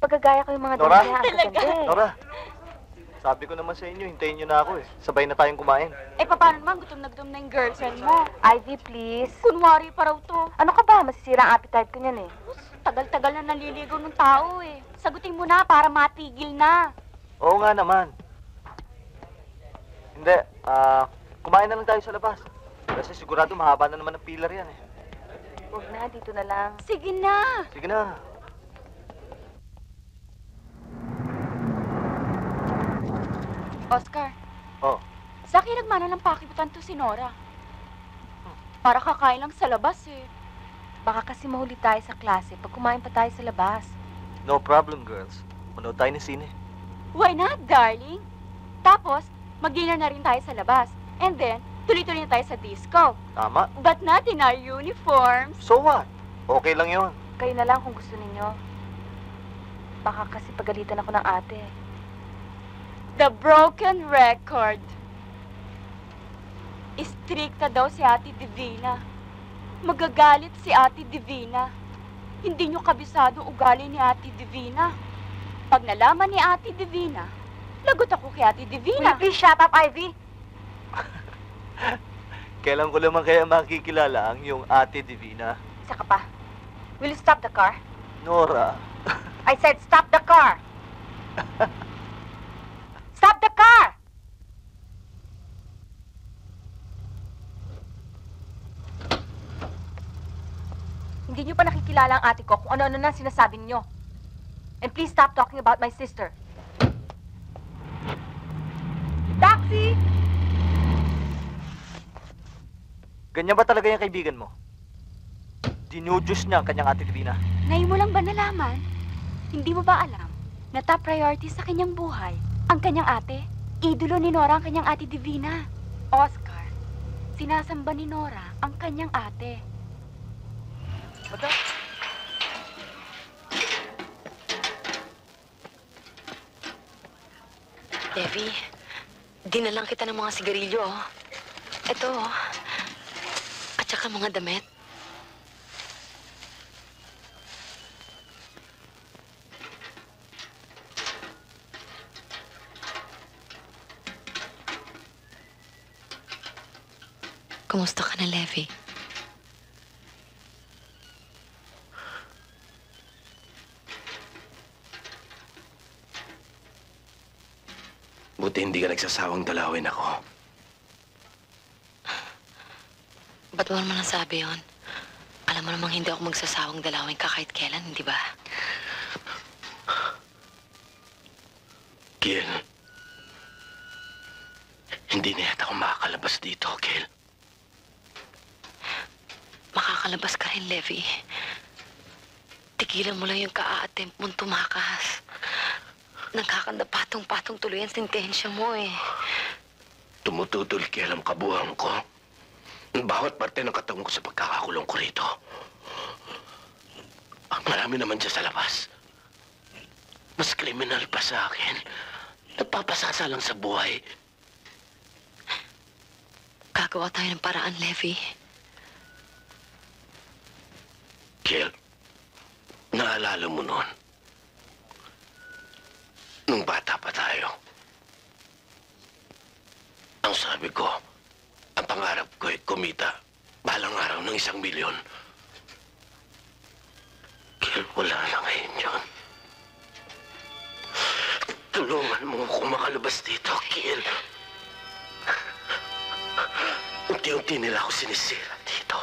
pagagaya ko yung mga Nora? dami ang kaganda eh. Nora, sabi ko naman sa inyo, hintayin nyo na ako eh. Sabay na tayong kumain. Eh, paano naman? Gutom na girlfriend mo. Ivy, please. Kunwari pa raw to. Ano ka ba? Masisira ang appetite ko niyan eh. Tagal-tagal na naliligaw ng tao eh. Sagutin mo na para matigil na. Oo nga naman. Hindi, kumain na lang tayo sa labas. Kasi sigurado mahaba na naman ang pilar yan eh. Huwag na, dito na lang. Sige na. Sige na. Oscar, Oh, sa akin nagmana ng pakibutan to si Nora. Para kakain lang sa labas eh. Baka kasi mahuli tayo sa klase pag kumain pa tayo sa labas. no problem girls. Manood tayo ng sine. Why not, darling? Tapos, mag-dinner na rin tayo sa labas. And then, tuloy-tuloy na tayo sa disco. Tama. But not in our uniforms. So what? Okay lang yon. Kayo na lang kung gusto ninyo. Baka kasi pagalitan ako ng ate. The broken record. Istrikta daw si Ate Divina. Magagalit si Ate Divina. Hindi nyo kabisado ugali ni Ate Divina. Pag nalaman ni Ate Divina, lagot ako kay Ate Will Divina. you please shut up, Ivy? Kailan ko naman kaya makikilala ang yung Ate Divina? Isa ka pa. Will you stop the car? Nora. I said stop the car! Stop the car! Hindi niyo pa nakikilala ang ate ko kung ano-ano na sinasabi niyo. And please stop talking about my sister. Taxi! Ganyan ba talaga yung kaibigan mo? Dinudyos niya ang kanyang Ate Divina. Ngayon mo lang ba nalaman? Hindi mo ba alam na top priority sa kanyang buhay ang kanyang ate? Idolo ni Nora ang kanyang Ate Divina. Oscar, sinasamba ni Nora ang kanyang ate. Madam? Devi, dinalang kita ng mga sigarilyo, oh. Ito, oh. At saka mga damit. Kumusta ka na, Levi? Buti hindi ka nagsasawang dalawin ako. Ba't mo naman nasabi yun? Alam mo namang hindi ako magsasawang dalawin ka kahit kailan, hindi ba? Gil, hindi na yata ako makakalabas dito, Gil. Makakalabas ka rin, Levi. Tigilan mo lang yung ka-attempt mong tumakas. Nagkakanda patong-patong tuloy ang sentensya mo eh. Tumututol Gil ang kabuhan ko. Bawat parte ng katawan ko sa pagkakakulong ko rito. Marami naman dyan sa labas. Mas kriminal pa sa akin. Nagpapasasa lang sa buhay. Gagawa tayo ng paraan, Levi. Gil, naalala mo noon? Nung bata pa tayo. Ang sabi ko, ang pangarap ko ay kumita balang araw ng 1 milyon. Gil, wala na ngayon yun. Tulungan mo ako makalabas dito, Gil. Unti-unti nila ako sinisira dito.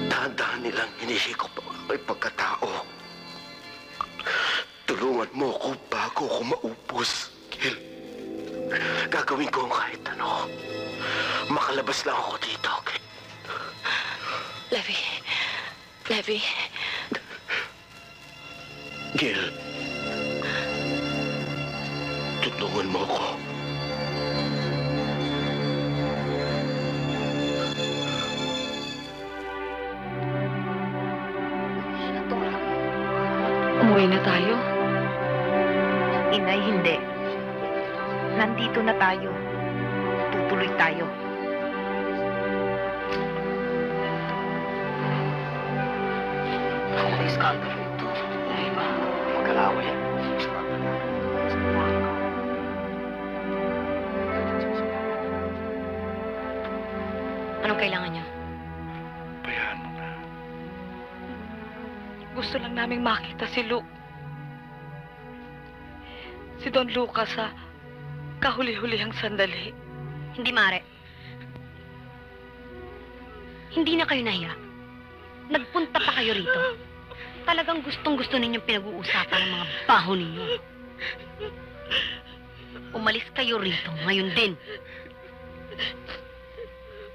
Dahan-dahan nilang hinihikop ang aking pagkatao. Tulungan mo ako bago ako maupos, Gil. Gagawin ko ang kahit ano. Makalabas lang ako dito, Gil. Levi. Levi. Gil. Tulungan mo ako. Umuwi na tayo. Inay, hindi. Nandito na tayo. Tutuloy tayo. Ano yung skandalo ito? kailangan niyo? Bayaan mo na. Gusto lang naming makita si Luke. Si Don Lucas sa kahuli-hulihang sandali. Hindi, Mare. Hindi na kayo nahiya. Nagpunta pa kayo rito. Talagang gustong-gusto ninyong pinag-uusapan ng mga baho ninyo. Umalis kayo rito ngayon din.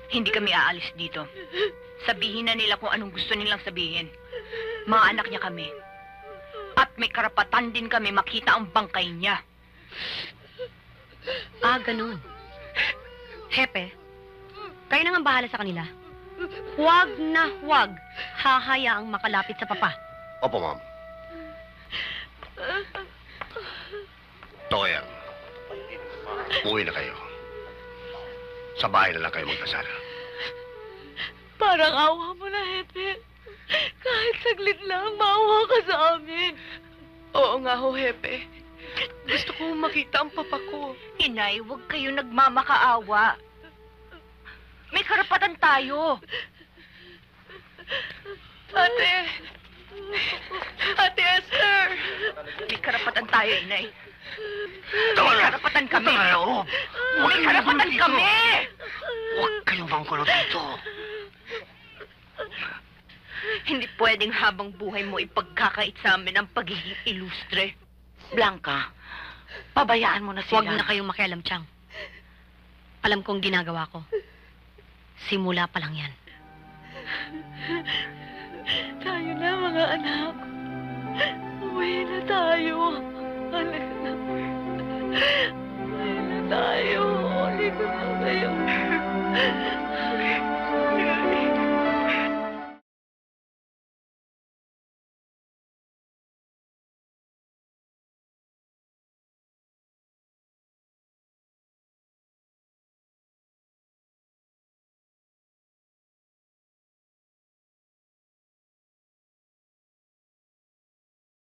Hindi kami aalis dito. Sabihin na nila kung anong gusto nilang sabihin. Mga anak niya kami. At may karapatan din kami makita ang bangkay niya. Ah, ganun. Hepe, kayo na nga bahala sa kanila. Huwag na huwag hahayaang makalapit sa papa. Opo, ma'am. Toya, uwi na kayo. Sa bahay na lang kayo magdasal. Parang awa mo na, Hepe. Kahit saglit lang, maawa ka sa amin. Oo nga ho, Hepe. Gusto ko makita ang papa ko. Inay, huwag kayo nagmamakaawa. May karapatan tayo. Ate! Ate Esther! May karapatan tayo, Inay. Tama May na! karapatan kami. Tama na, oo. May karapatan kami. Huwag kayong bangkulo dito. Hindi pwedeng habang buhay mo ipagkakait sa amin ang pagiging ilustre. Blanca, pabayaan mo na sila. Huwag na kayong makialam, Chang. Alam kong ginagawa ko. Simula pa lang yan. Tayo na, mga anak. Uwi na tayo. Halika na. Uwi na tayo. Halika na kayo.